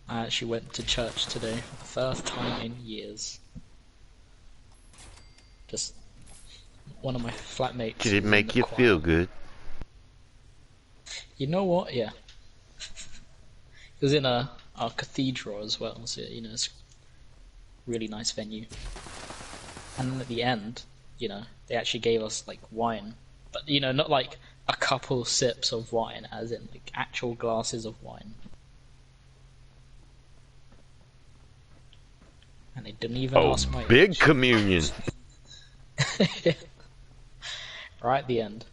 I actually went to church today for the first time in years. Just one of my flatmates. Did it was in make the you choir. feel good? You know what? Yeah. It was in a cathedral as well, so you know, it's a really nice venue. And then at the end, you know, they actually gave us like wine, but you know, not like a couple sips of wine, as in like actual glasses of wine. And they didn't even Oh, ask my big age. communion. Right at the end.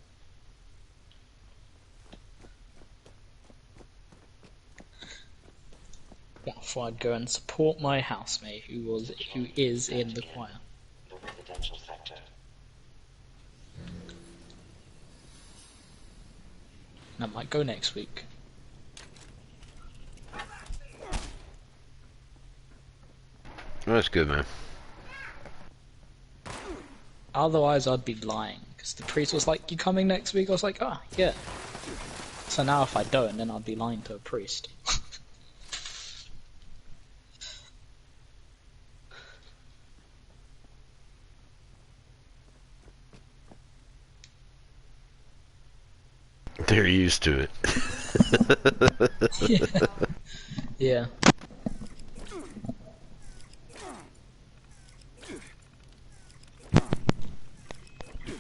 Yeah, I thought I'd go and support my housemate who is in the choir. The residential sector. And I might go next week. That's good, man. Otherwise, I'd be lying because the priest was like, "You coming next week?" I was like, "Ah, yeah." So now, if I don't, then I'd be lying to a priest. They're used to it. Yeah.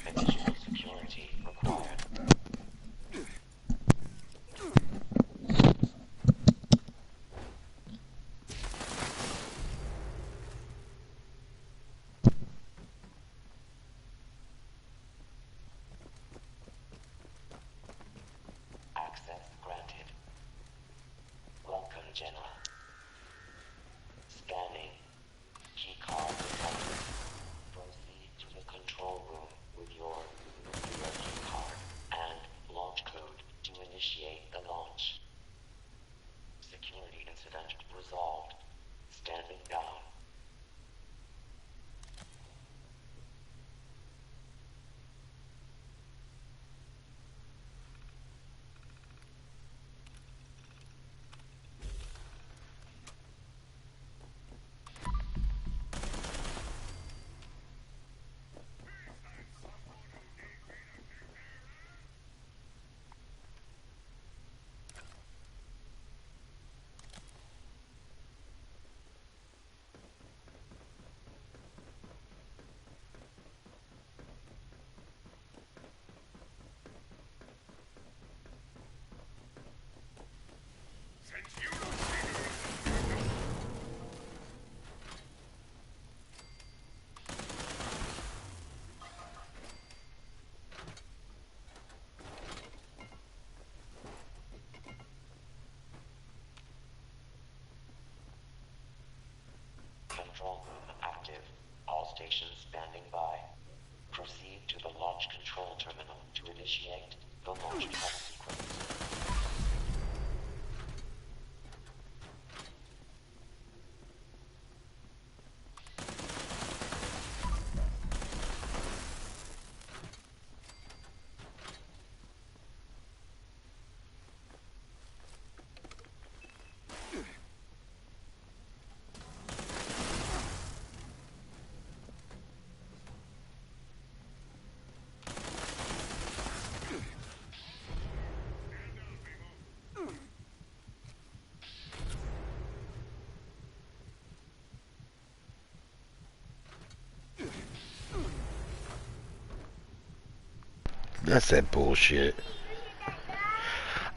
Additional security required. Access granted. Welcome, General. Scanning. Key card detected. Proceed to the control room with your nuclear key card and launch code to initiate the launch. Security incident resolved. Standing down. Control room active. All stations standing by. Proceed to the launch control terminal to initiate the launch test sequence. That's that bullshit.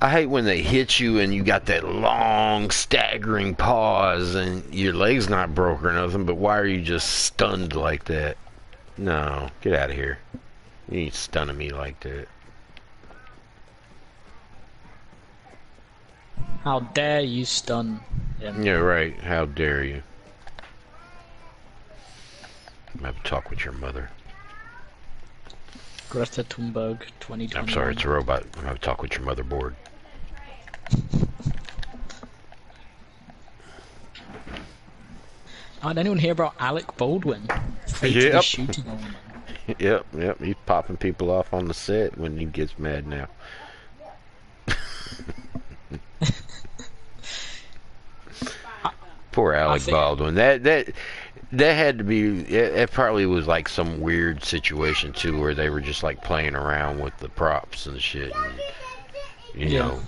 I hate when they hit you and you got that long, staggering pause and your leg's not broke or nothing, but why are you just stunned like that? No, get out of here. You ain't stunning me like that. How dare you stun him? Yeah, right. How dare you? I'm gonna have to talk with your mother. Greta Thunberg, 2021. I'm sorry, it's a robot. I'm gonna have to talk with your motherboard. Oh, did anyone hear about Alec Baldwin fatally Yep. shooting a woman? Yep. He's popping people off on the set when he gets mad now. Poor Alec think- Baldwin. That had to be. It probably was like some weird situation too, where they were just like playing around with the props and shit. And, you Yeah. know.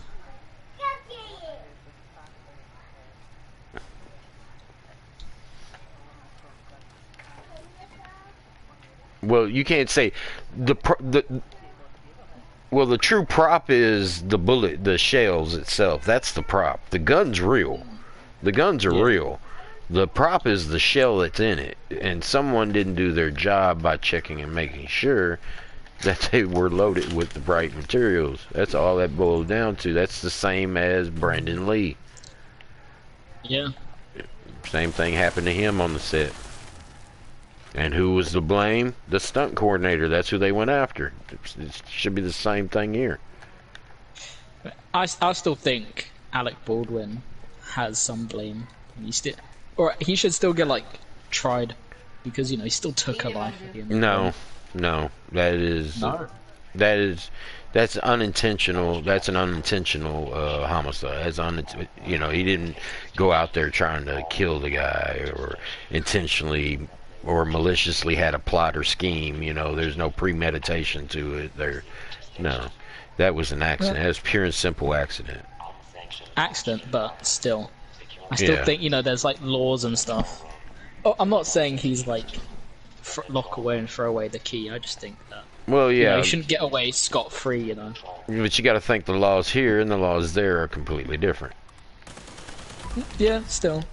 Well, you can't say the. Well, the true prop is the bullet, the shells itself. That's the prop. The gun's real. The guns are Yeah. real. The prop is the shell that's in it. And someone didn't do their job by checking and making sure that they were loaded with the right materials. That's all that boils down to. That's the same as Brandon Lee. Yeah. Same thing happened to him on the set. And who was to blame? The stunt coordinator. That's who they went after. It should be the same thing here. I still think Alec Baldwin has some blame. He should still get like tried because he still took a life at the end. No, that's unintentional. That's an unintentional homicide. He didn't go out there trying to kill the guy or intentionally or maliciously had a plot or scheme. There's no premeditation to it. No, that was an accident. That was pure and simple accident. Accident, but still, I still think there's like laws and stuff. Oh, I'm not saying he's like lock away and throw away the key. I just think that. Well, yeah, you shouldn't get away scot-free. But you got to think the laws here and the laws there are completely different. Yeah, still.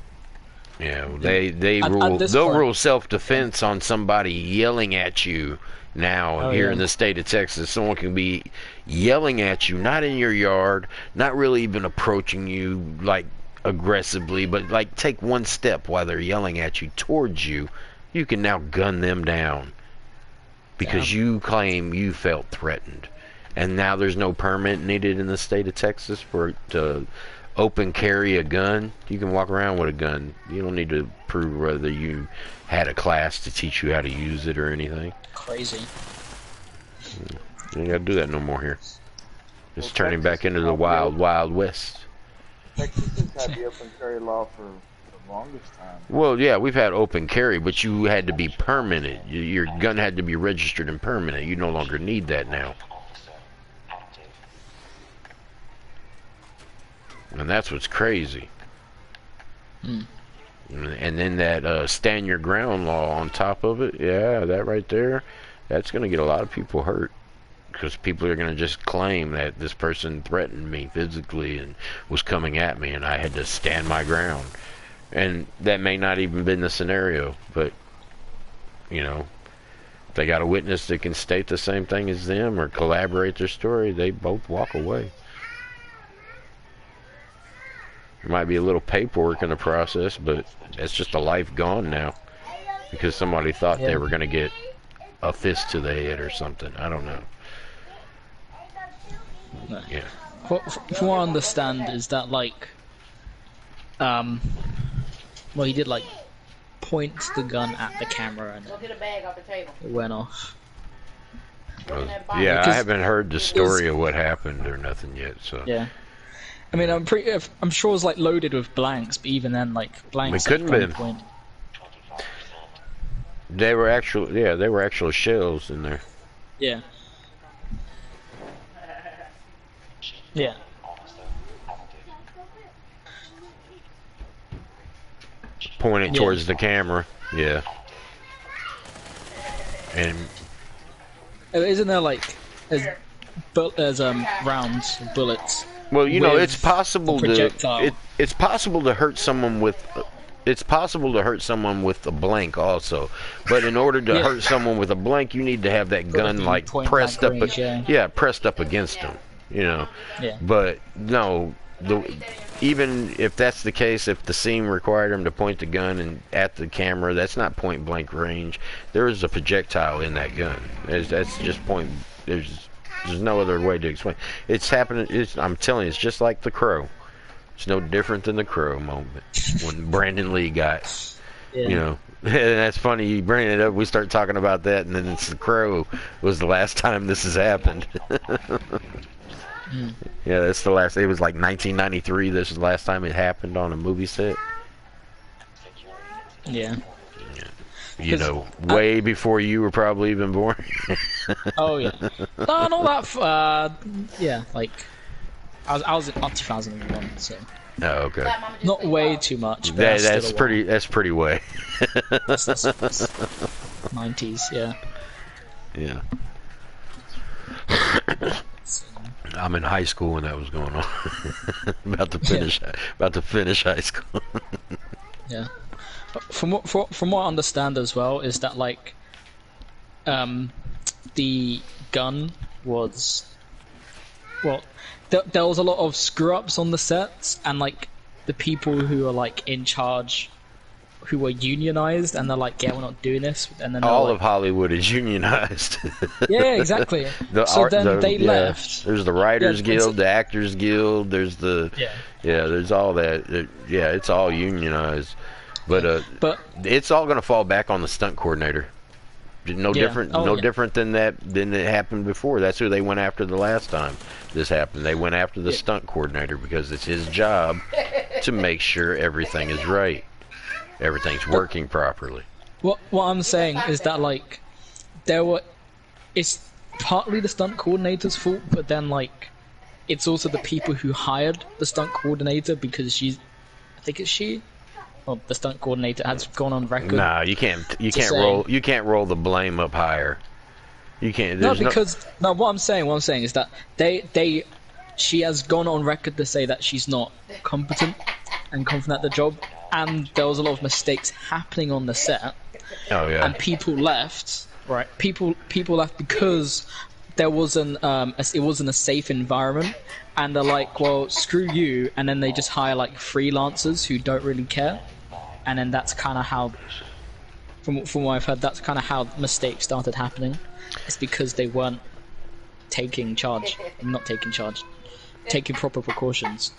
Yeah, they'll point. rule self-defense on somebody yelling at you now here in the state of Texas. Someone can be yelling at you, not in your yard, not really even approaching you like aggressively, but like take one step while they're yelling at you towards you. You can now gun them down because you claim you felt threatened. And now there's no permit needed in the state of Texas to open carry a gun. You can walk around with a gun. You don't need to prove whether you had a class to teach you how to use it or anything. Crazy. You ain't got to do that no more here. It's turning back into the wild west. Texas has had the open carry law for the longest time. Well, yeah, we've had open carry, but you had to be permanent. Your gun had to be registered and permanent. You no longer need that now. And that's what's crazy. And then that stand your ground law on top of it, yeah, that right there, that's going to get a lot of people hurt. Because people are going to just claim that this person threatened me physically and was coming at me and I had to stand my ground. And that may not even been the scenario, but, if they got a witness that can state the same thing as them or collaborate their story, they both walk away. There might be a little paperwork in the process, but that's just a life gone now. Because somebody thought they were going to get a fist to the head or something. I don't know. No. Yeah. From what I understand is that he did point the gun at the camera and Go get a bag off the table. it went off. Yeah, Because I haven't heard the story of what happened or nothing yet. So Yeah. I mean, I'm sure it was loaded with blanks, but even then, blanks. It couldn't at been. point. they were actual shells in there. Yeah. Yeah. Pointing towards the camera. Yeah. And Isn't there there's rounds, bullets? well, with it's possible a projectile? it's possible to hurt someone with a blank also. But in order to hurt someone with a blank, you need to have that gun point pressed up blank range, pressed up against them, Yeah. But no, even if that's the case, if the scene required him to point the gun at the camera, that's not point blank range. There is a projectile in that gun. That's just point. There's no other way to explain. It's happening. I'm telling you, it's just like The Crow. It's no different than The Crow moment when Brandon Lee got, And that's funny. You bring it up. We start talking about that, and then it's The Crow was the last time this has happened. Yeah, that's the last. It was 1993. This is the last time it happened on a movie set. Yeah. You 'Cause know, way before you were probably even born. oh yeah, no, not that. Yeah, like I was in 2001, so Oh, okay. not way too much, but That, that's still that's a while. pretty. That's pretty way. That's 90s, yeah. Yeah. So, I'm in high school when that was going on. about to yeah, finish. About to finish high school. yeah. From what I understand as well is that like the gun was well there was a lot of screw ups on the sets and like the people who are like in charge who were unionized and they're like, yeah, we're not doing this, and then they're All of like, Hollywood is unionized. yeah, exactly. So then they left. There's the Yeah, Writers Guild, the Actors Guild. There's the yeah, there's all that. Yeah, it's all unionized, but but it's all gonna fall back on the stunt coordinator. No yeah, different, oh no yeah, different than it happened before. That's who they went after the last time this happened. They went after the yeah. stunt coordinator because it's his job to make sure everything is right, everything's working properly. What I'm saying is that like it's partly the stunt coordinator's fault, but then like it's also the people who hired the stunt coordinator because I think it's she. Well, the stunt coordinator has gone on record. Nah, you can't roll the blame up higher. You can't. No, because no. What I'm saying is that she has gone on record to say that she's not competent and confident at the job, and there was a lot of mistakes happening on the set. Oh yeah. And people left. Right. People left because there wasn't it wasn't a safe environment, and they're like, well, screw you, and then they just hire like freelancers who don't really care, and then that's kind of how, from what I've heard, that's kind of how mistakes started happening. It's because they weren't taking proper precautions.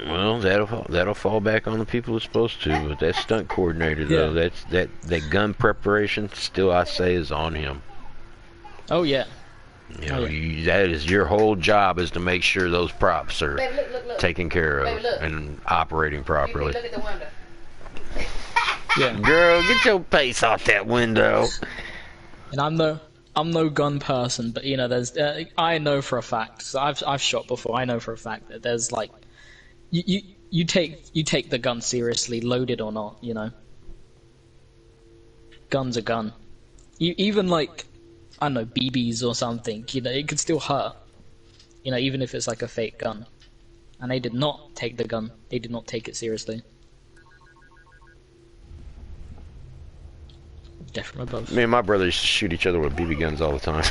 Well, that'll fall back on the people who's supposed to. But that stunt coordinator, though, Yeah. that gun preparation, still I say is on him. Oh yeah. You know, that is your whole job is to make sure those props are taken care of and operating properly. Look at the window. Yeah. Girl, get your face off that window. And I'm no gun person, but you know, there's I know for a fact. So I've shot before. I know for a fact that there's like you take the gun seriously, loaded or not. You know, gun's a gun. Even like I don't know, BBs or something. You know, it could still hurt. You know, even if it's like a fake gun. And they did not take the gun. They did not take it seriously. Death from above. Me and my brother used to shoot each other with BB guns all the time.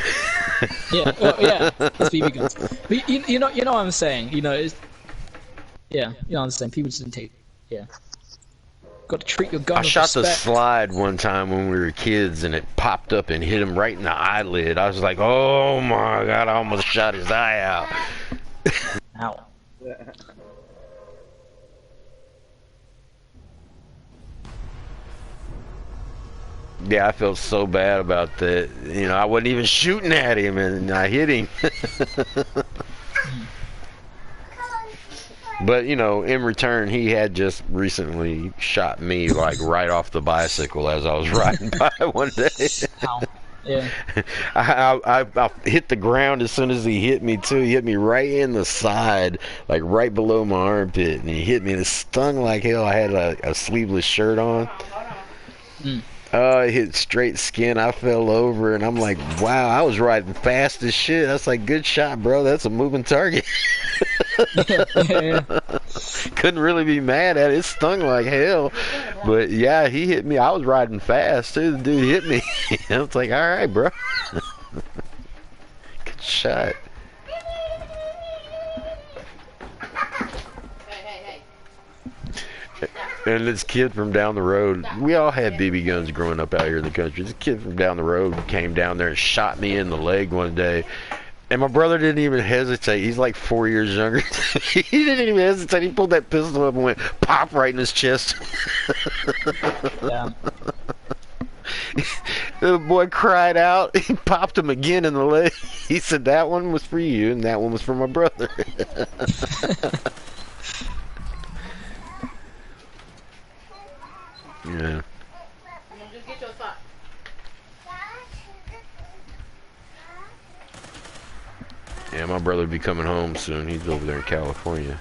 Yeah, well, yeah, it's BB guns. But you know what I'm saying. You know, yeah, you know what I'm saying. People just didn't take. Yeah, got to treat your gun. I with shot the respect. slide one time when we were kids, and it popped up and hit him right in the eyelid. I was like, "Oh my god!" I almost shot his eye out. Ow. Yeah, I felt so bad about that. You know, I wasn't even shooting at him, and I hit him. But, you know, in return, he had just recently shot me, like, right off the bicycle as I was riding by one day. Ow. Yeah. I hit the ground as soon as he hit me, too. He hit me right in the side, like, right below my armpit, and he hit me, and it stung like hell. I had a sleeveless shirt on. Mm. It hit straight skin. I fell over, and I'm like, wow, I was riding fast as shit. That's like, good shot, bro. That's a moving target. Yeah. Couldn't really be mad at it. It stung like hell. But, yeah, he hit me. I was riding fast, too. The dude hit me. I was like, all right, bro. Good shot. And this kid from down the road, we all had BB guns growing up out here in the country. This kid from down the road came down there and shot me in the leg one day. And my brother didn't even hesitate. He's like 4 years younger. He didn't even hesitate. He pulled that pistol up and went pop right in his chest. Yeah. The boy cried out. He popped him again in the leg. He said, that one was for you and that one was for my brother. Yeah. Yeah, my brother will be coming home soon. He's over there in California.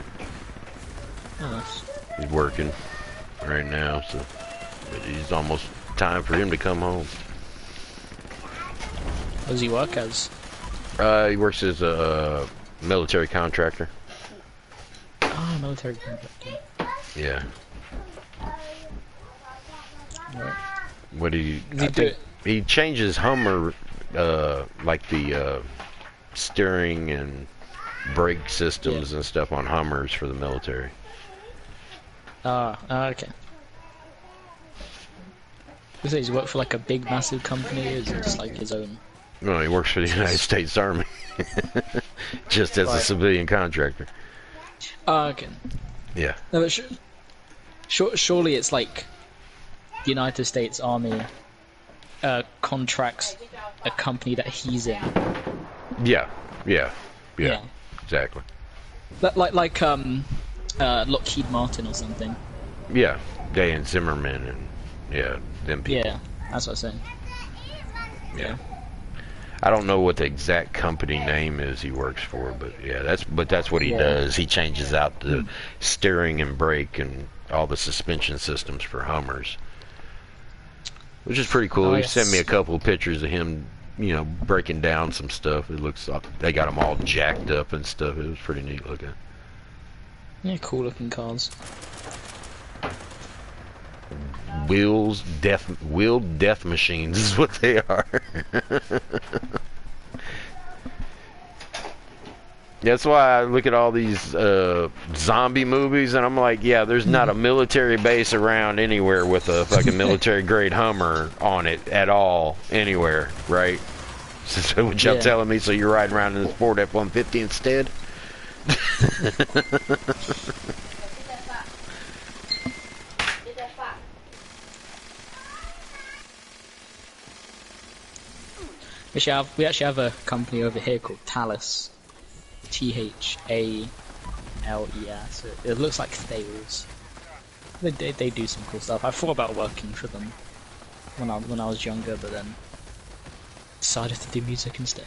Oh, nice. He's working right now, so but it's almost time for him to come home. What does he work as? He works as a military contractor. Ah, military contractor. Yeah. Right. What do you? Does he do it? He changes Hummer, like the steering and brake systems and stuff on Hummers for the military. Okay. Does he work for like a big, massive company, or is it just like his own? No, he works for the United States Army, just as a civilian contractor. Okay. Yeah. No, but surely it's like the United States Army contracts a company that he's in. Yeah. Exactly. Like Lockheed Martin or something. Yeah, Day and Zimmerman and them people. Yeah, that's what I'm saying. Yeah. I don't know what the exact company name is he works for, but yeah, that's what he does. He changes out the steering and brake and all the suspension systems for Hummers, which is pretty cool. He sent me a couple of pictures of him, breaking down some stuff. It looks like they got them all jacked up and stuff. It was pretty neat looking. Yeah, cool looking cars. Wheeled death machines is what they are. That's why I look at all these zombie movies and I'm like, yeah, there's not a military base around anywhere with a fucking military grade Hummer on it at all, anywhere, right? So what y'all telling me? So you're riding around in this Ford F-150 instead? We actually have a company over here called Thales. THALES. It looks like Thales. They do some cool stuff. I thought about working for them when I was younger, but then decided to do music instead.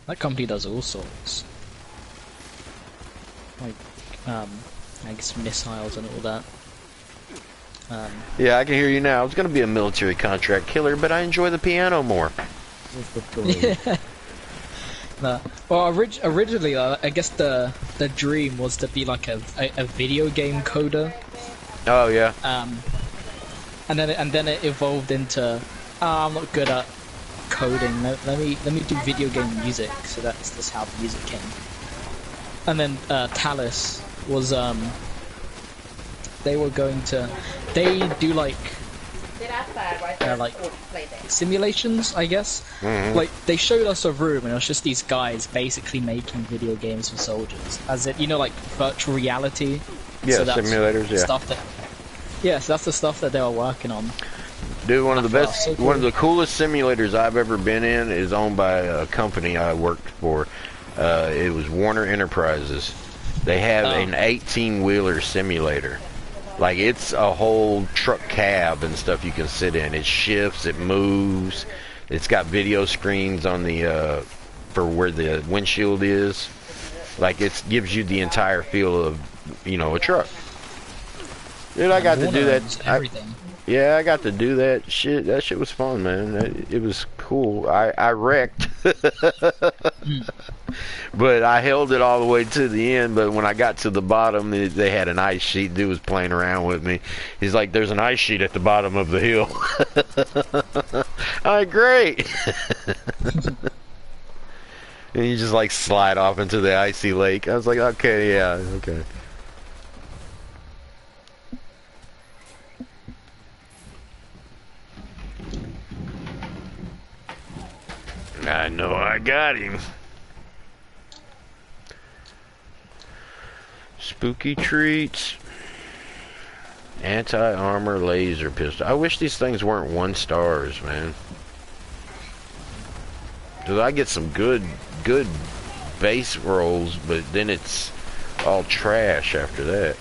That company does all sorts, like I guess missiles and all that. Yeah, I can hear you now. I was going to be a military contract killer, but I enjoy the piano more. Yeah. No. Well, originally, I guess the dream was to be like a video game coder. Oh yeah. And then it evolved into, I'm not good at coding. Let me do video game music. So that's how the music came. And then Thales was they do like simulations, I guess. Like they showed us a room and it was just these guys basically making video games for soldiers, as it like virtual reality. Yeah, so that's simulators. Yeah. Stuff that. Yeah, so that's the stuff that they were working on. Dude, one of the best, so cool. one of the coolest simulators I've ever been in is owned by a company I worked for. It was Warner Enterprises. They have an 18-wheeler simulator. Like, it's a whole truck cab and stuff you can sit in. It shifts, it moves. It's got video screens on the for where the windshield is. Like, it gives you the entire feel of, a truck. Dude, I got to do that. Yeah, I got to do that shit. That shit was fun, man. It was cool. I wrecked. But I held it all the way to the end. But when I got to the bottom, they had an ice sheet. Dude was playing around with me. He's like, there's an ice sheet at the bottom of the hill. All right, great. And you just like slide off into the icy lake. I was like, okay, yeah, okay. I know I got him. Spooky treats. Anti-armor laser pistol. I wish these things weren't 1 stars, man. Cause I get some good base rolls, but then it's all trash after that.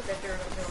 put that dirt on them.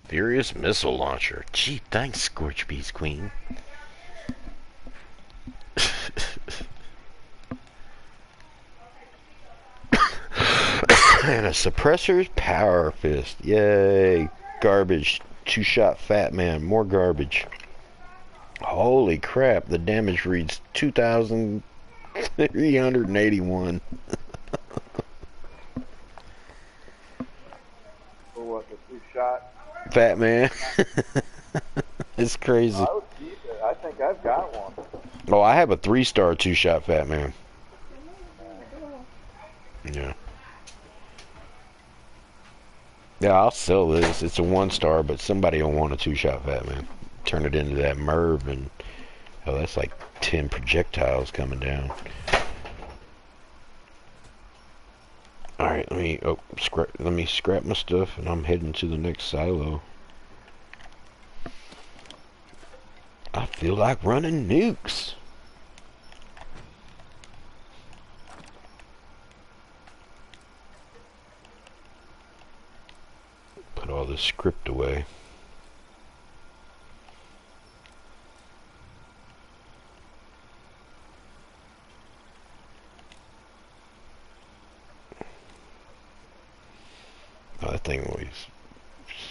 Furious missile launcher. Gee, thanks, Scorch Beast Queen. And a suppressor's power fist. Yay. Garbage. Two-shot fat man. More garbage. Holy crap. The damage reads 2,381. For what, the 2-shot? Fat man. It's crazy. I would keep it. I think I've got one. Oh, I have a 3-star two-shot fat man. Yeah. Yeah, I'll sell this. It's a 1-star, but somebody will want a 2-shot fat man. Turn it into that Merv, and oh, that's like 10 projectiles coming down. All right, let me scrap my stuff, and I'm heading to the next silo. I feel like running nukes. Put all this script away.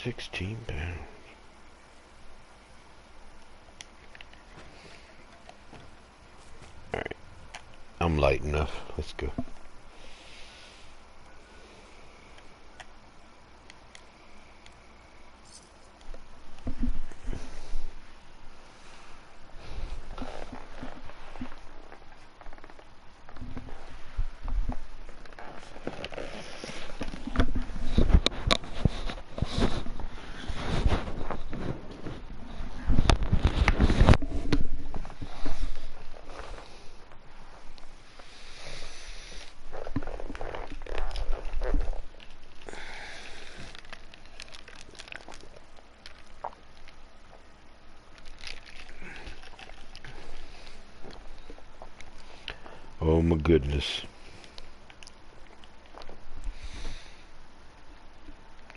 16 pounds. Alright. I'm light enough. Let's go. Oh my goodness.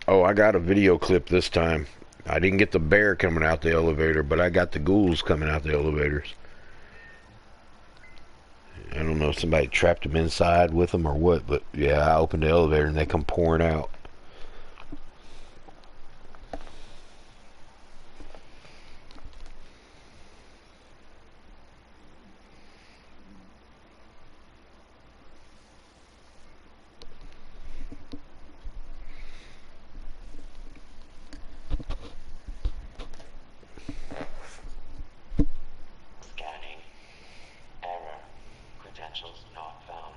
Oh, I got a video clip this time. I didn't get the bear coming out the elevator, but I got the ghouls coming out the elevators. I don't know if somebody trapped them inside with them or what, but yeah, I opened the elevator and they come pouring out. Scanning. Error. Credentials not found.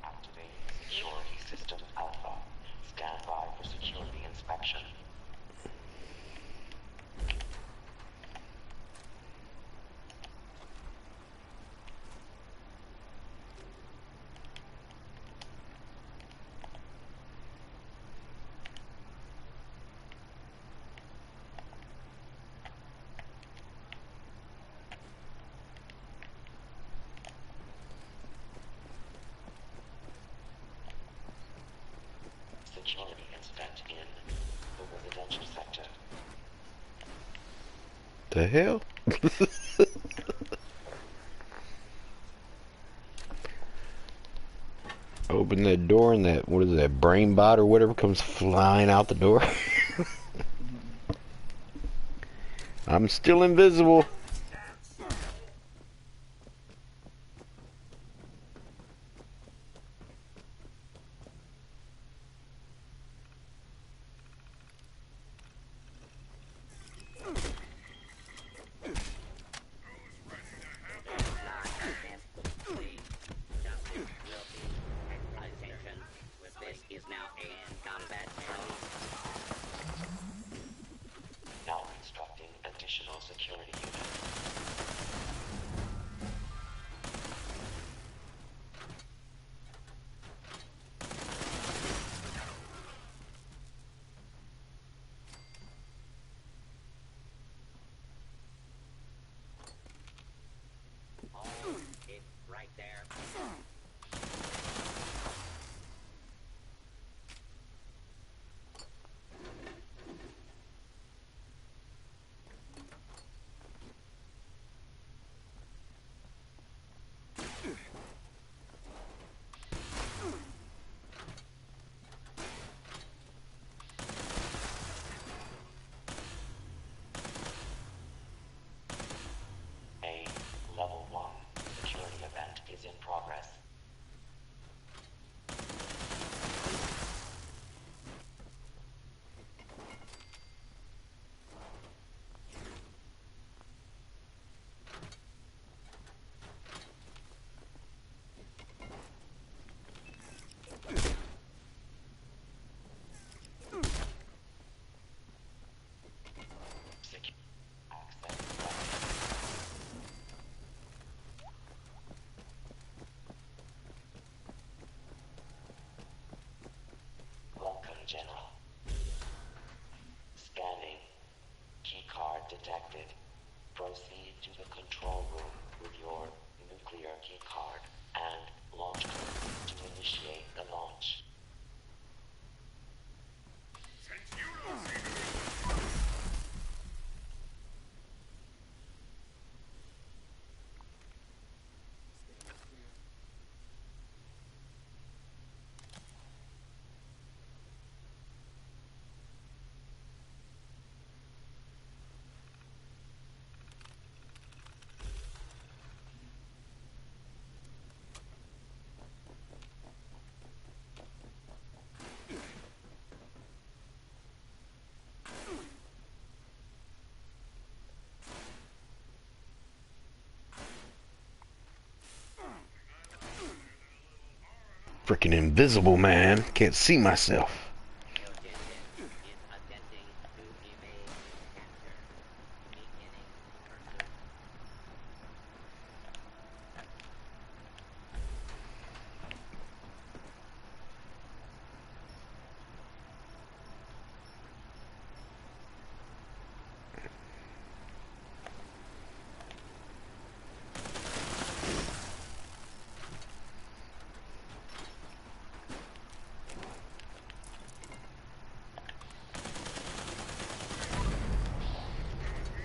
Activating security system alpha. Stand by for security inspection. Security incident in the residential sector. The hell? Open that door and that, what is that, brain bot or whatever comes flying out the door. I'm still invisible. Now constructing additional security units. A level 1 security event is in progress. Secure access granted. Welcome, General. Scanning. Keycard detected. Proceed to the control room with your nuclear keycard and launch code to initiate the launch. Freaking invisible, man. Can't see myself.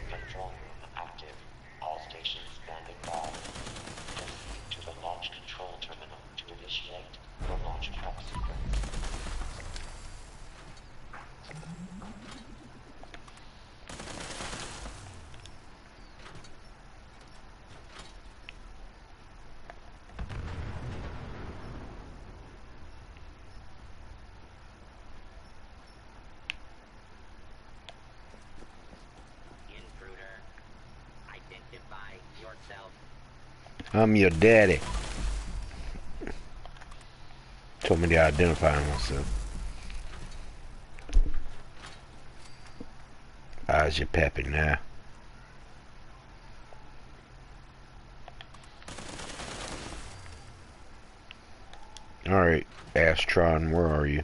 Control room active. All stations standing by. Proceed to the launch control terminal to initiate the launch prep sequence. Intruder, identify yourself. I'm your daddy. Told me to identify myself. How's your pappy now? Alright, Astron, where are you?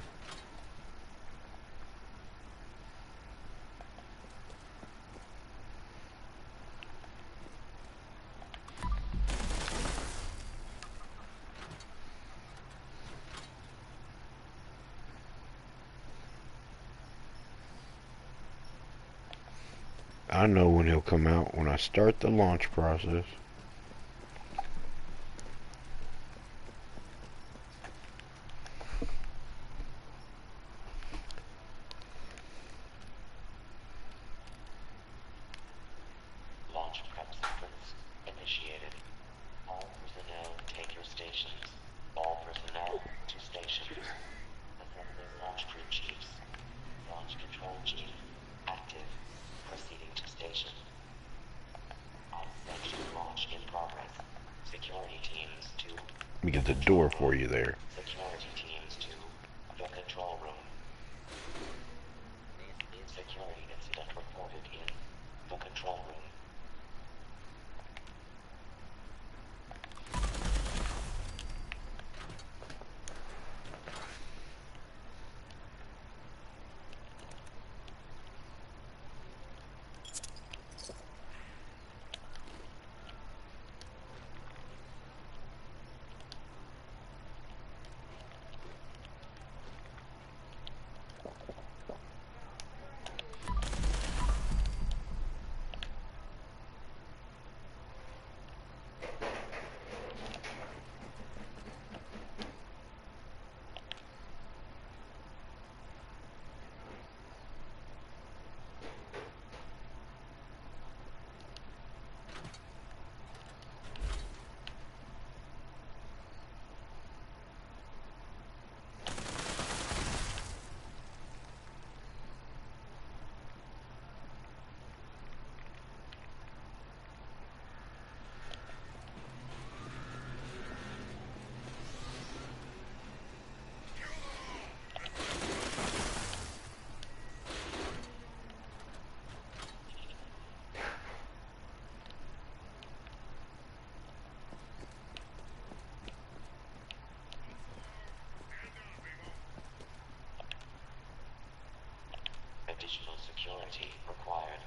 I know when he'll come out, when I start the launch process. Launch prep sequence initiated. All personnel take your stations. All personnel to stations. Assembling launch crew chiefs. Launch control chief active. Proceeding to station. On-section launch in progress. Security teams to Let me get the door for you there. security teams to the control room. Security incident reported in the control room. Additional security required.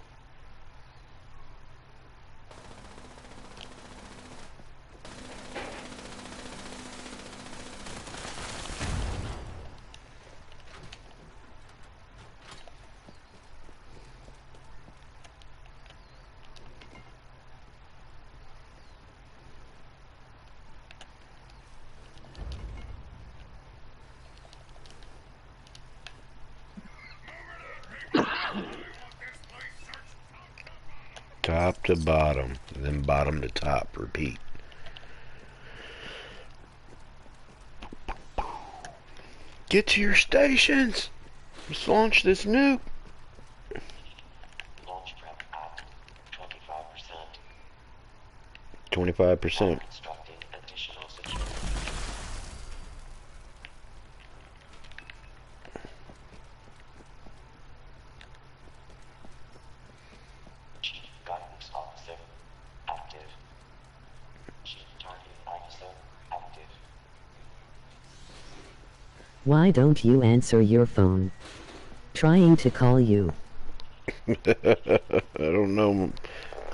Top to bottom, then bottom to top. Repeat. Get to your stations. Let's launch this nuke. Launch prep at 25%. 25%. Constructing additional security. Why don't you answer your phone? Trying to call you. I don't know.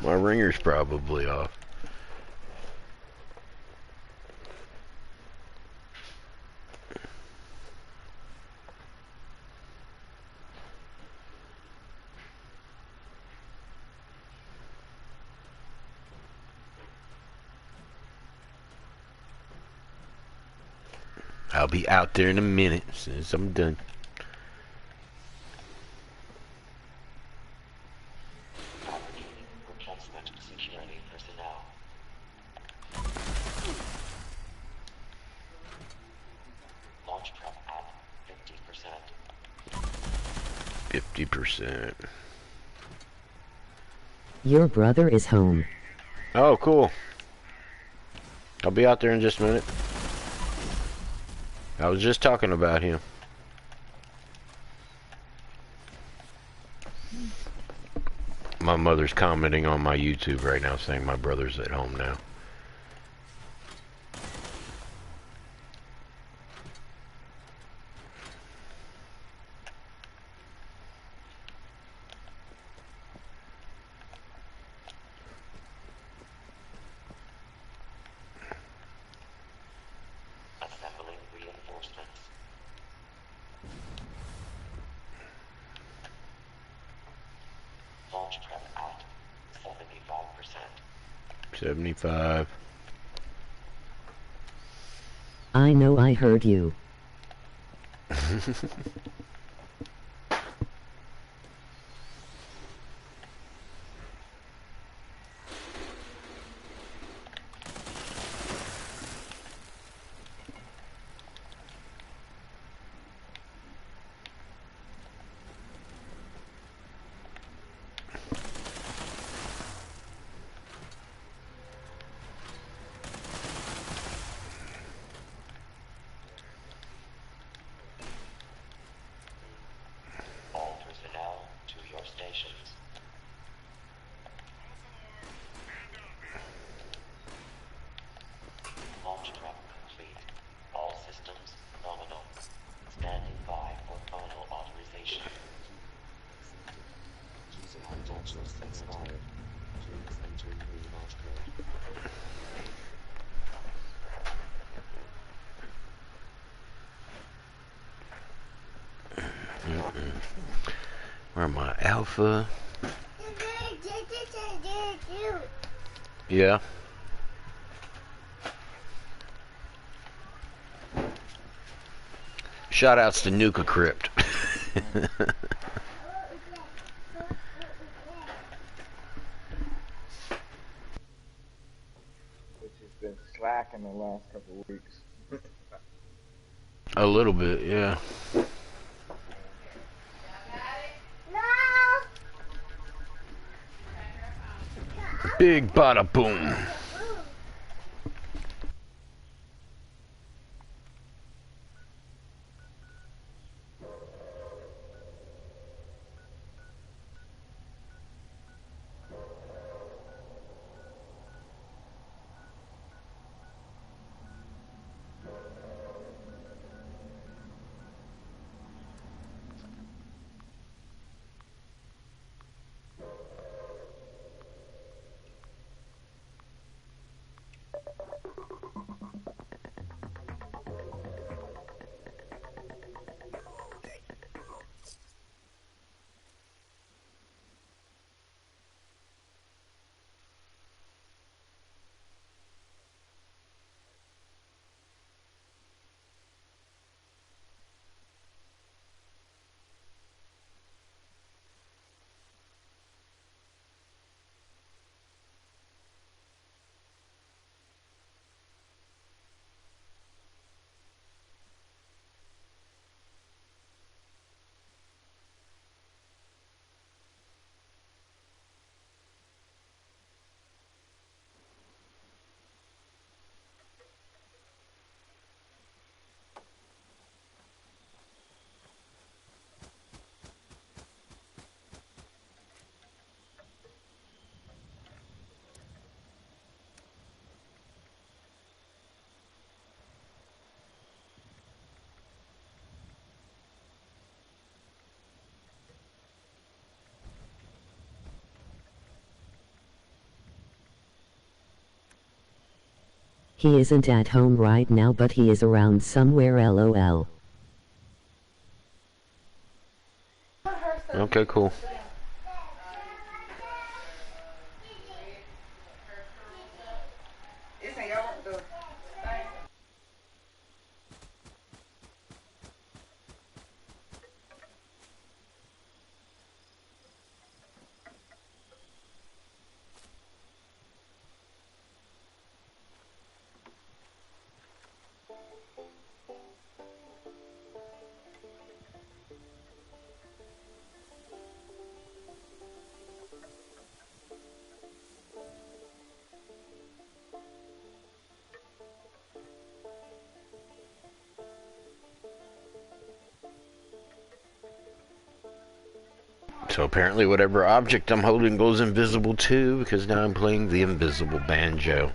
My ringer's probably off. I'll be out there in a minute as soon as I'm done. Fabricating replacement security personnel. Launch prep at 50%. 50%. Your brother is home. Oh, cool. I'll be out there in just a minute. I was just talking about him. My mother's commenting on my YouTube right now saying my brother's at home now. Assembling reinforcements. Launch prep at 75%. 75. I know I heard you. All personnel to your stations. Launch prep complete. All systems nominal. Standing by for final authorization. User credentials expired. Please enter new launch code. Where am I? Alpha? Yeah. Shoutouts to Nuka Crypt. Which has been slacking the last couple of weeks. A little bit, yeah. Big bada boom. He isn't at home right now, but he is around somewhere, lol. Okay, cool. So apparently whatever object I'm holding goes invisible too, because now I'm playing the invisible banjo.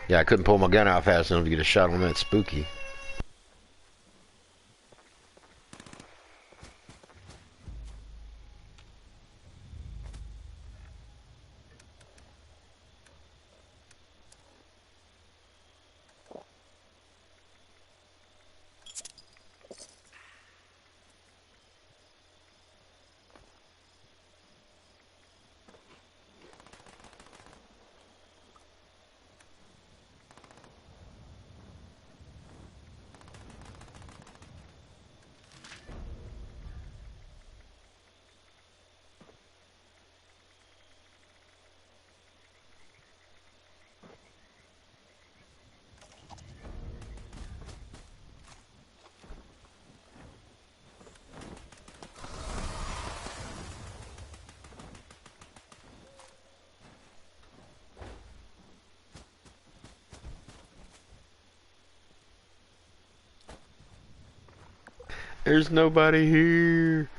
Yeah, I couldn't pull my gun out fast enough to get a shot on that spooky. There's nobody here.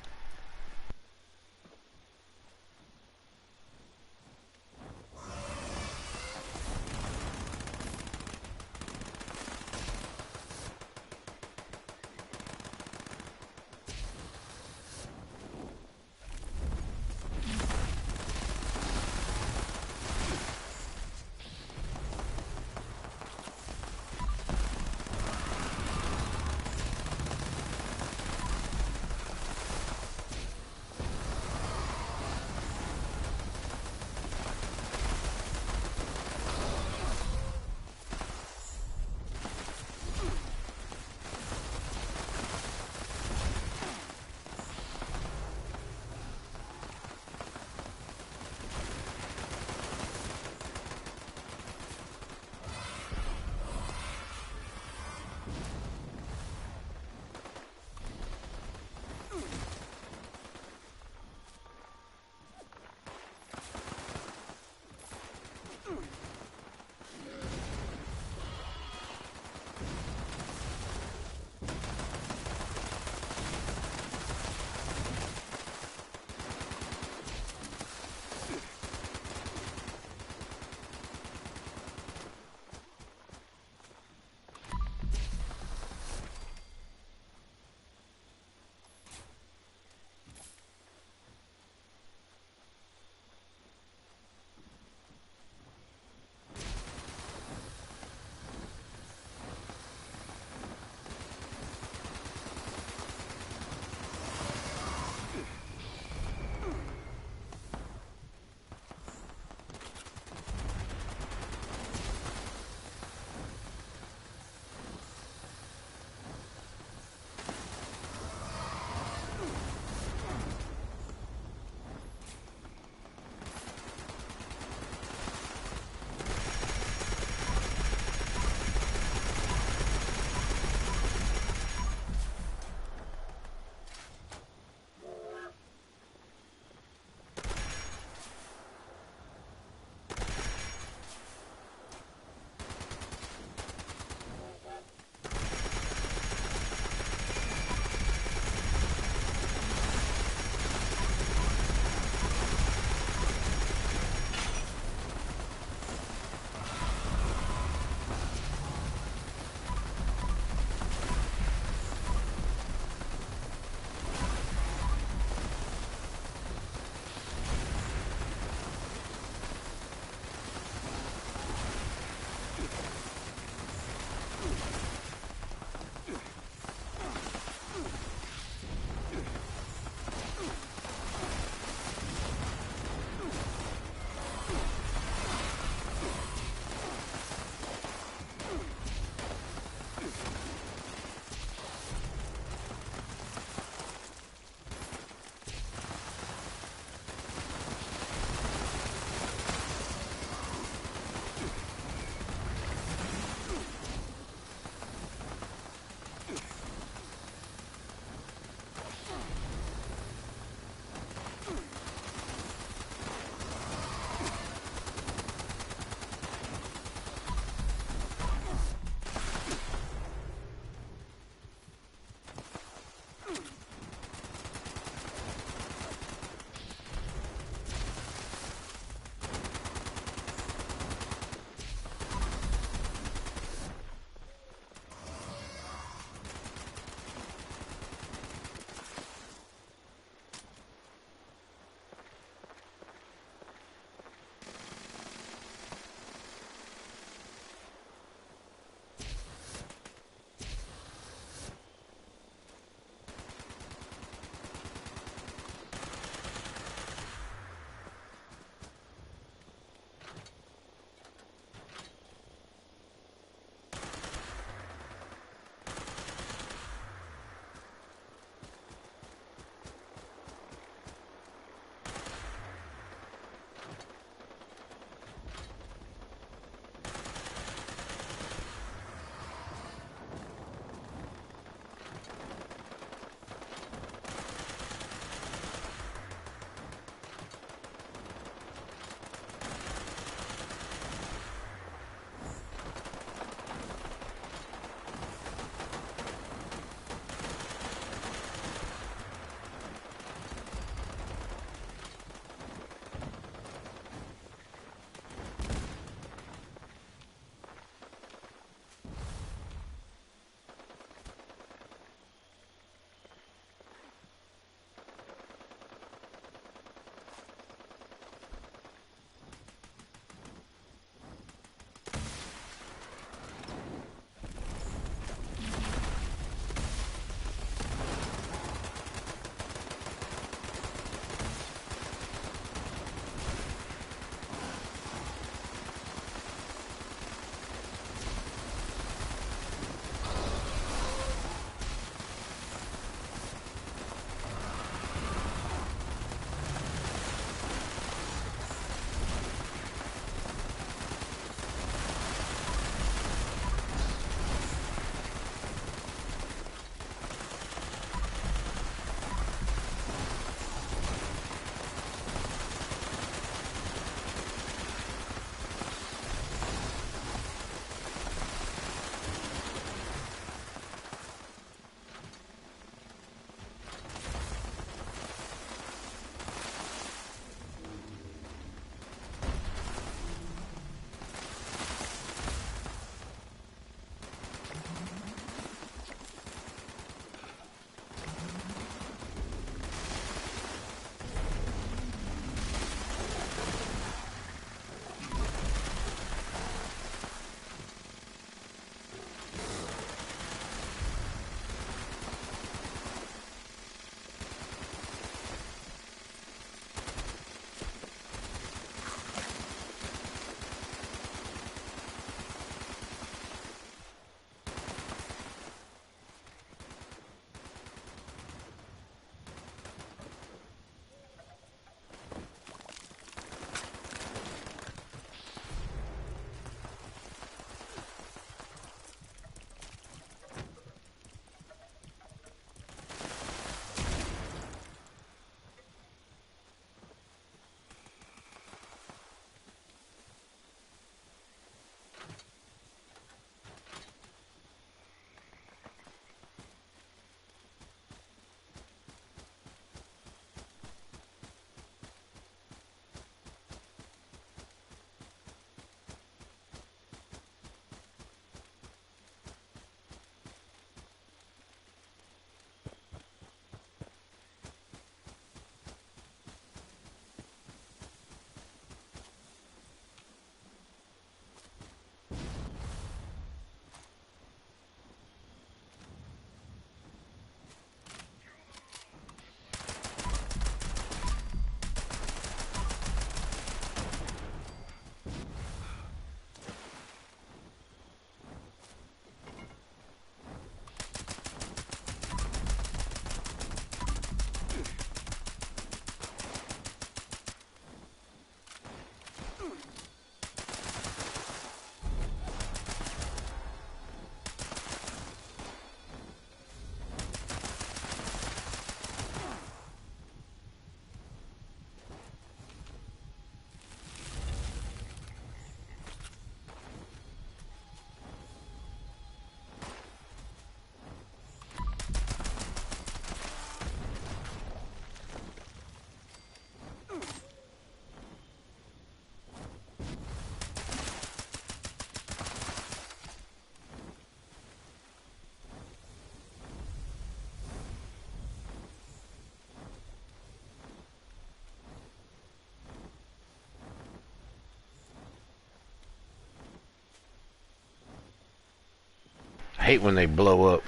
hate when they blow up.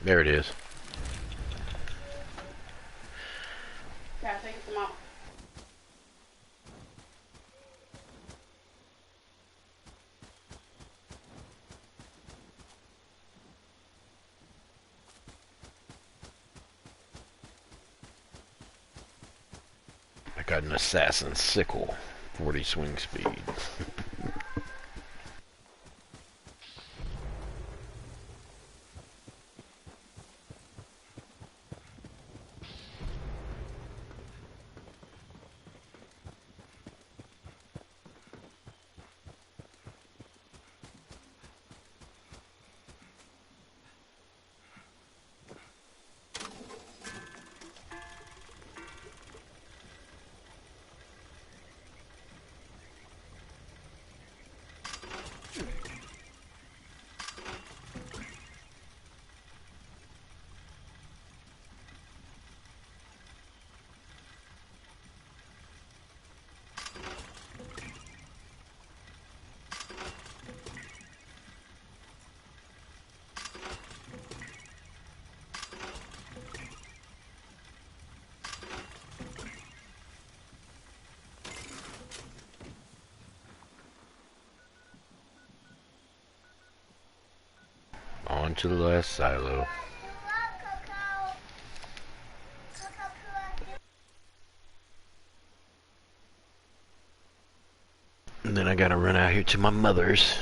There it is. Yeah, take some out. I got an assassin sickle, 40 swing speed. On to the last silo. And then I gotta run out here to my mother's.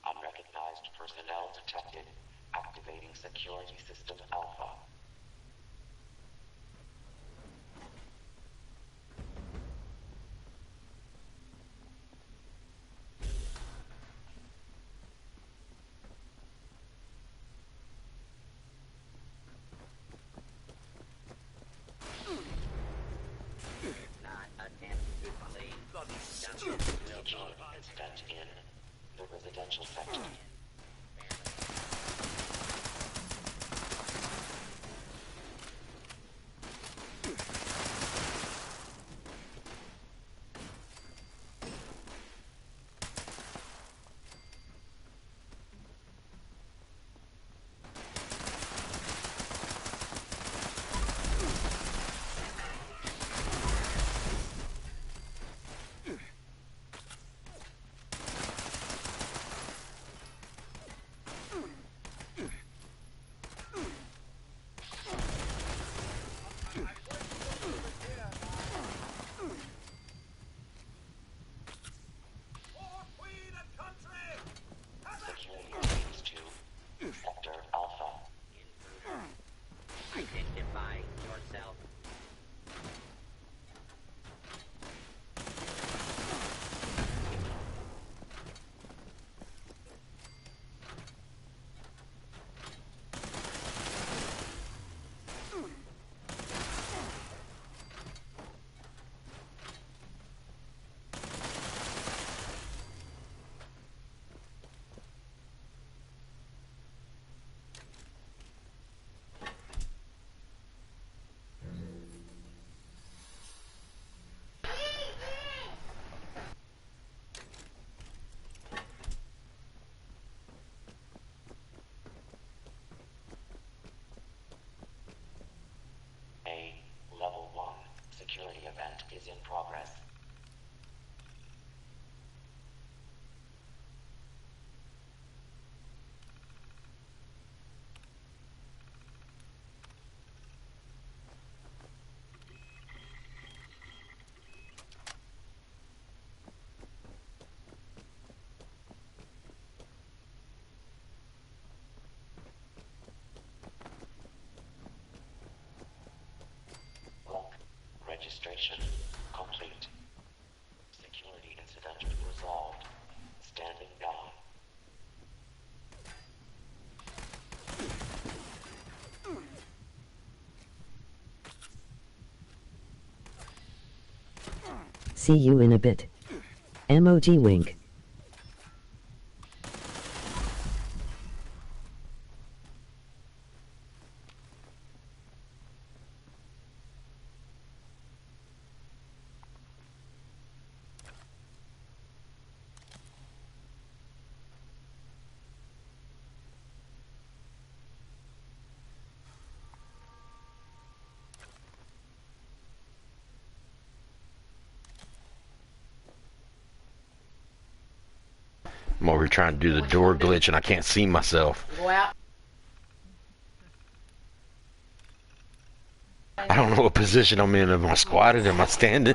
Unrecognized personnel detected. Activating security system alpha. Not attempt to flee. Engine incident in the residential sector. See you in a bit. Emoji wink. I'm over here trying to do the door glitch and I can't see myself. Go out. I don't know what position I'm in. Am I squatted? Am I standing?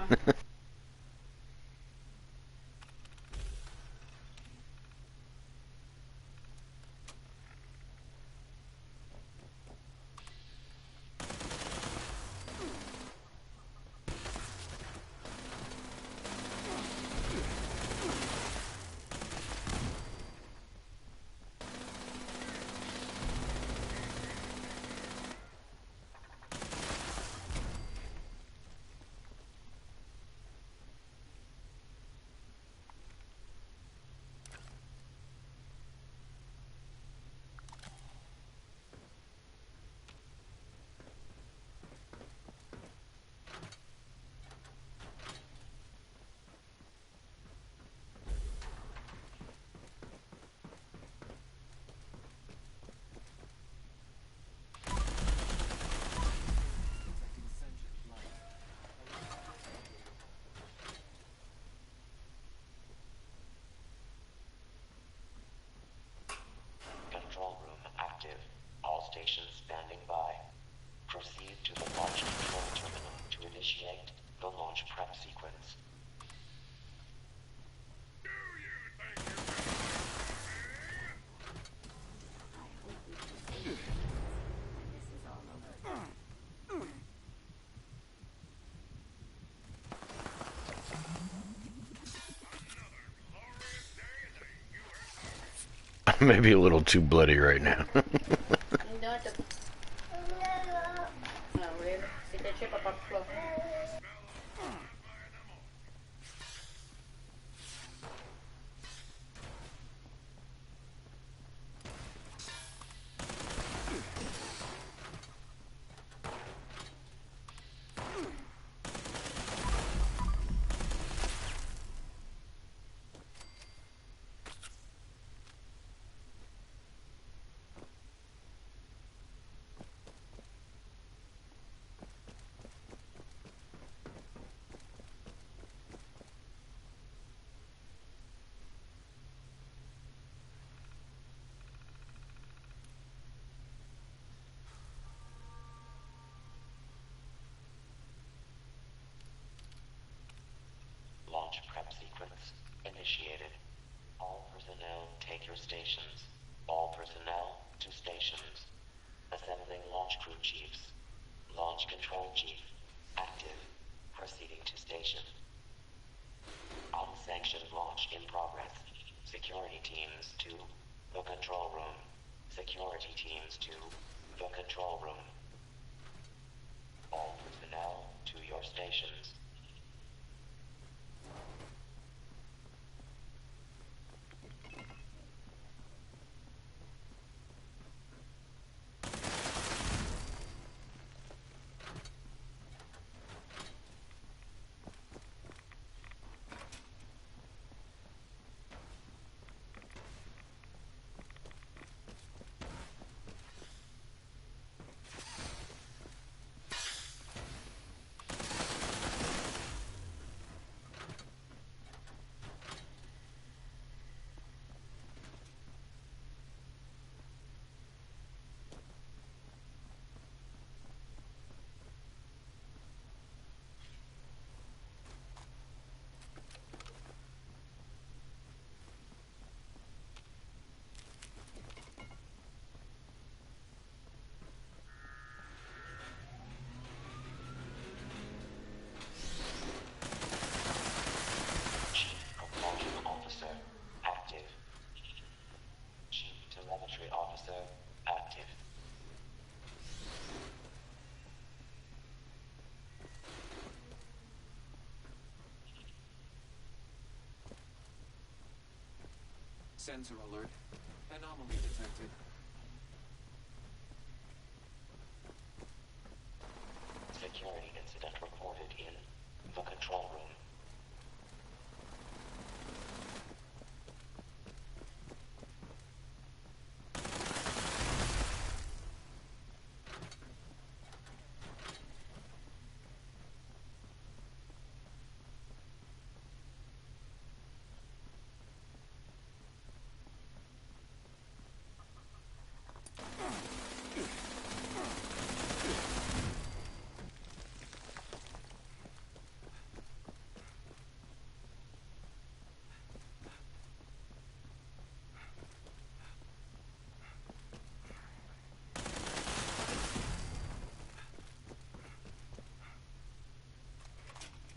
Control room active. All stations standing by. Proceed to the launch control terminal to initiate the launch prep sequence. I may be a little too bloody right now. Launch prep sequence initiated. All personnel take your stations. All personnel to stations. Assembling launch crew chiefs. Launch control chief. Active. Proceeding to station. Unsanctioned launch in progress. Security teams to the control room. Security teams to the control room. All personnel to your stations. Sensor alert. Anomaly detected. Security incident reported in the control room.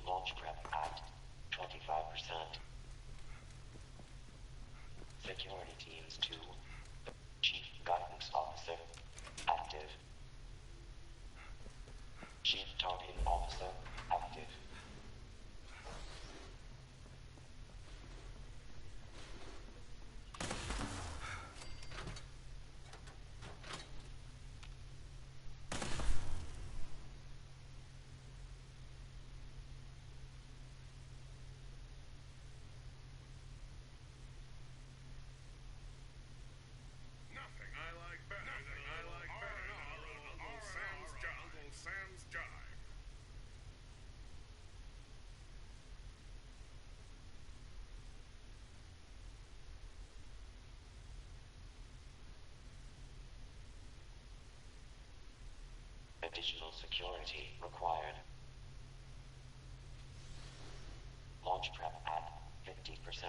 Launch prep at 25%. Security teams 2. Chief Guidance Officer active. Chief Targeting Officer active. Additional security required. Launch prep at 50%.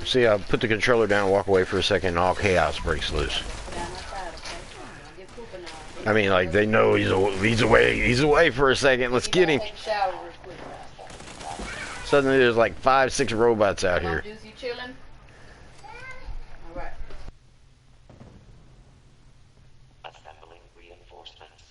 See, I'll put the controller down, walk away for a second, and all chaos breaks loose. I mean, like, they know he's away for a second, let's get him. Suddenly there's like 5, 6 robots out here. Assembling reinforcements.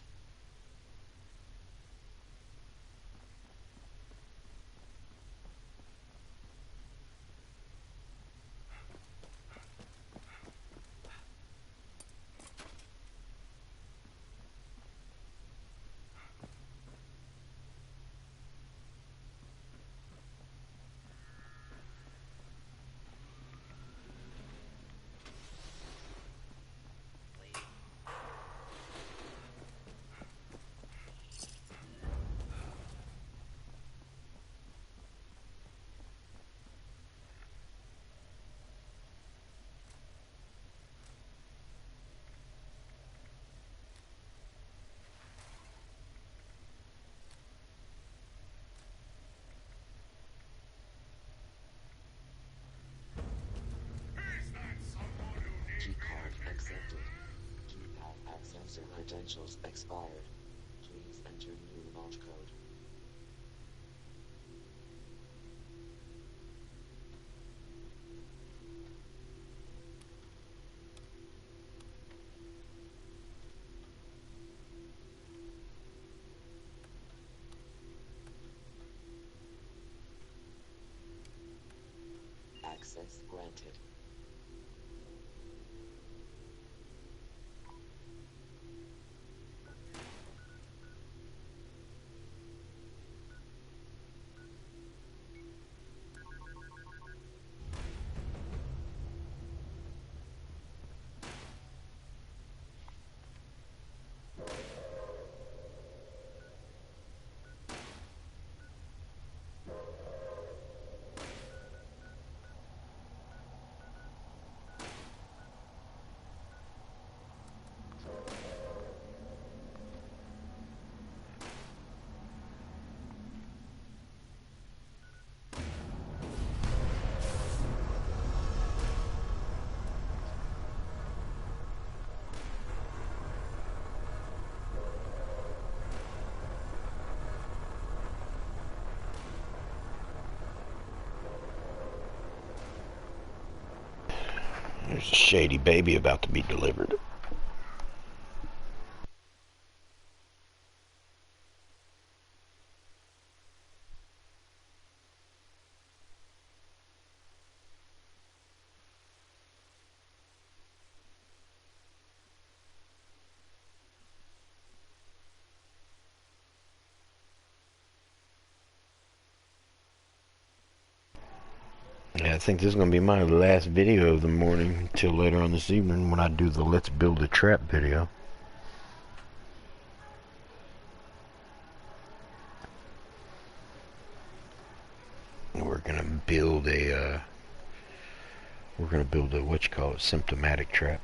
Keycard accepted. Keypad access and credentials expired. Please enter new launch code. Access granted. There's a shady baby about to be delivered. Yeah, I think this is going to be my last video of the morning until later on this evening when I do the Let's Build a Trap video. We're going to build a, what you call it, symptomatic trap.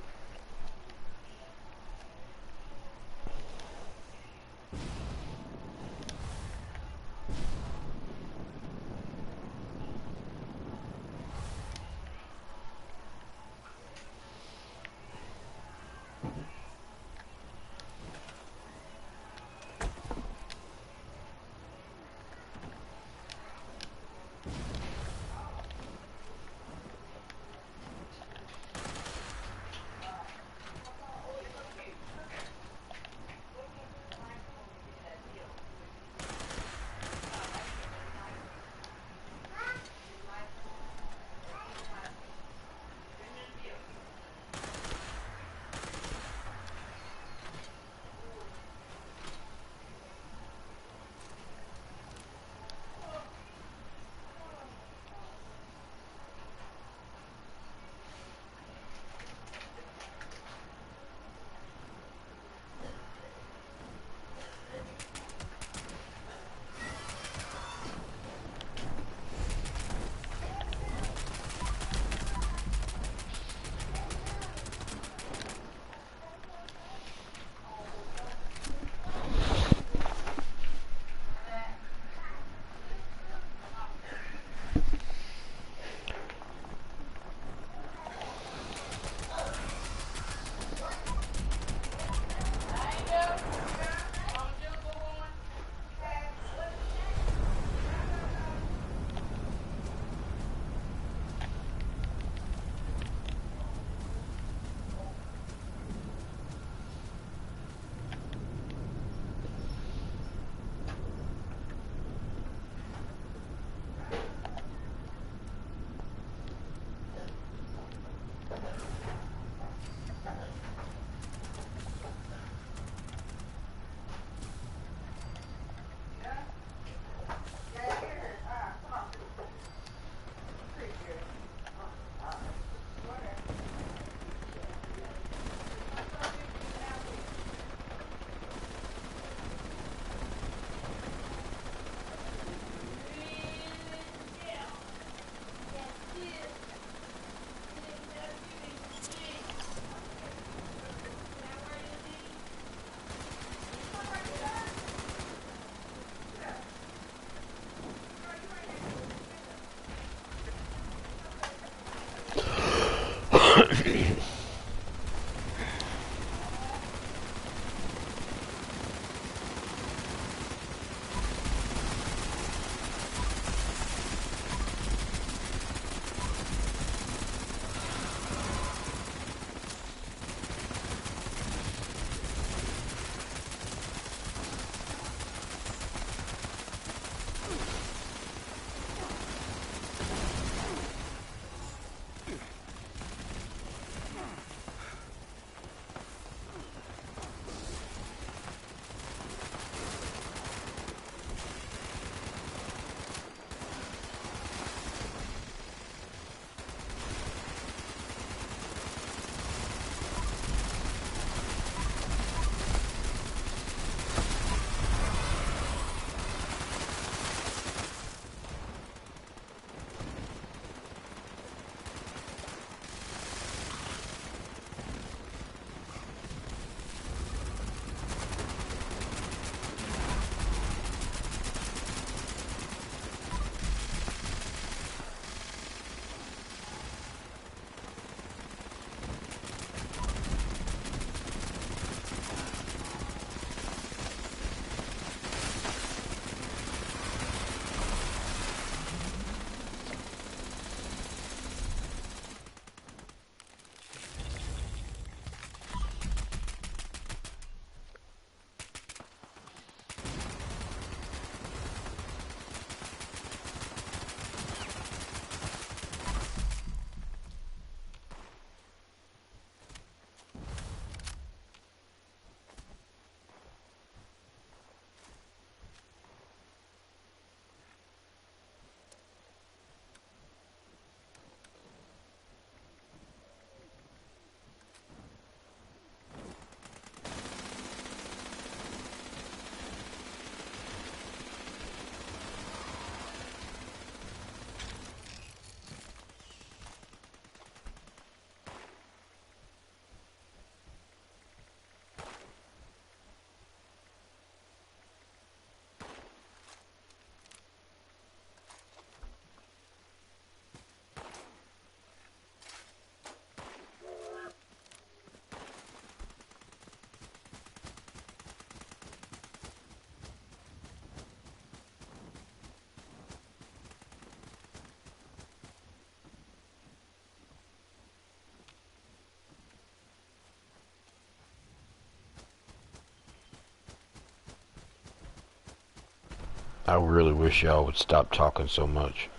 I really wish y'all would stop talking so much.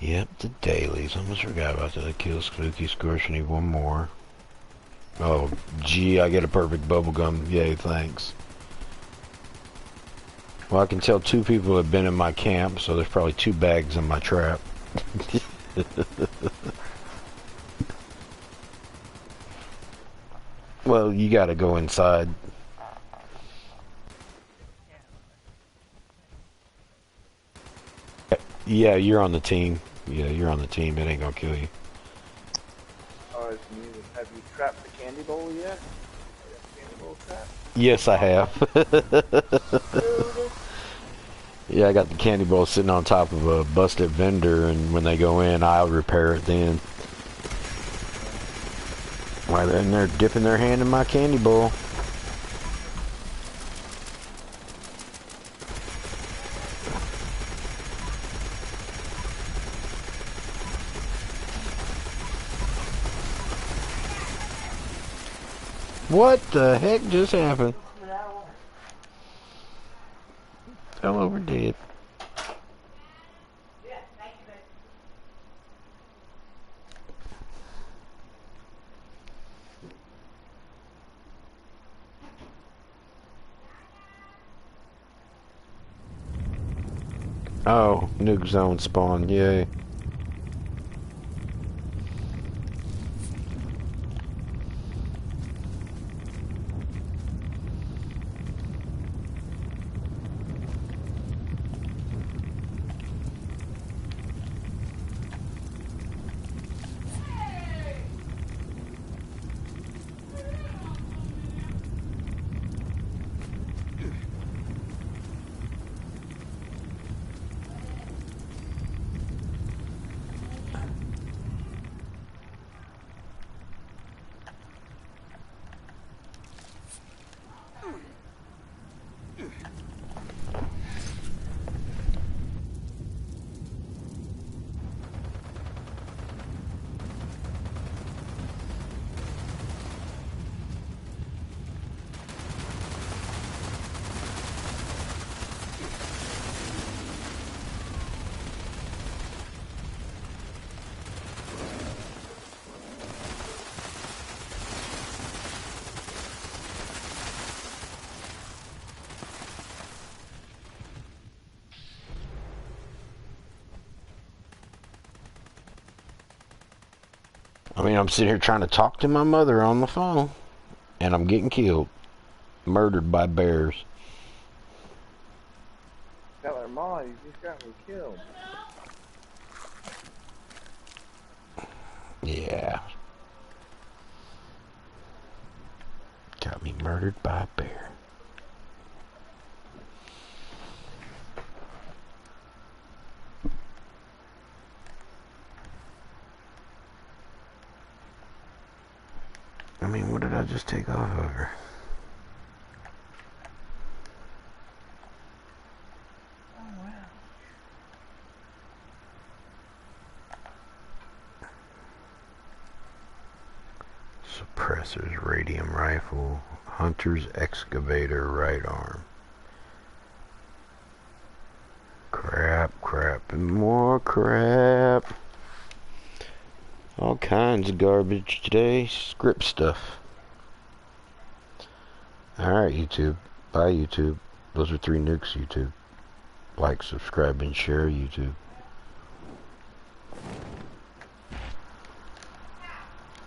Yep, the dailies. I almost forgot about that. Kill Spooky Scorch. I need one more. Oh, gee, I get a perfect bubblegum. Yay, thanks. Well, I can tell 2 people have been in my camp, so there's probably 2 bags in my trap. Well, you gotta go inside. Yeah, you're on the team. Yeah, you're on the team. It ain't gonna kill you. Oh, it's muted. Have you trapped the candy bowl yet? Candy bowl trap? Yes, I have. Yeah, I got the candy bowl sitting on top of a busted vendor, and when they go in, I'll repair it then. While they're in there dipping their hand in my candy bowl. What the heck just happened? Fell over dead. Oh, nuke zone spawn, yay. I mean, I'm sitting here trying to talk to my mother on the phone, and I'm getting killed. Murdered by bears. Tell her, Ma, you just got me killed. Yeah. Got me murdered by a bear. I mean, what did I just take off of her? Suppressors, radium rifle, hunter's excavator, right arm. Crap, crap, and more crap. All kinds of garbage today. Script stuff. Alright, YouTube. Bye, YouTube. Those are 3 nukes, YouTube. Like, subscribe, and share, YouTube.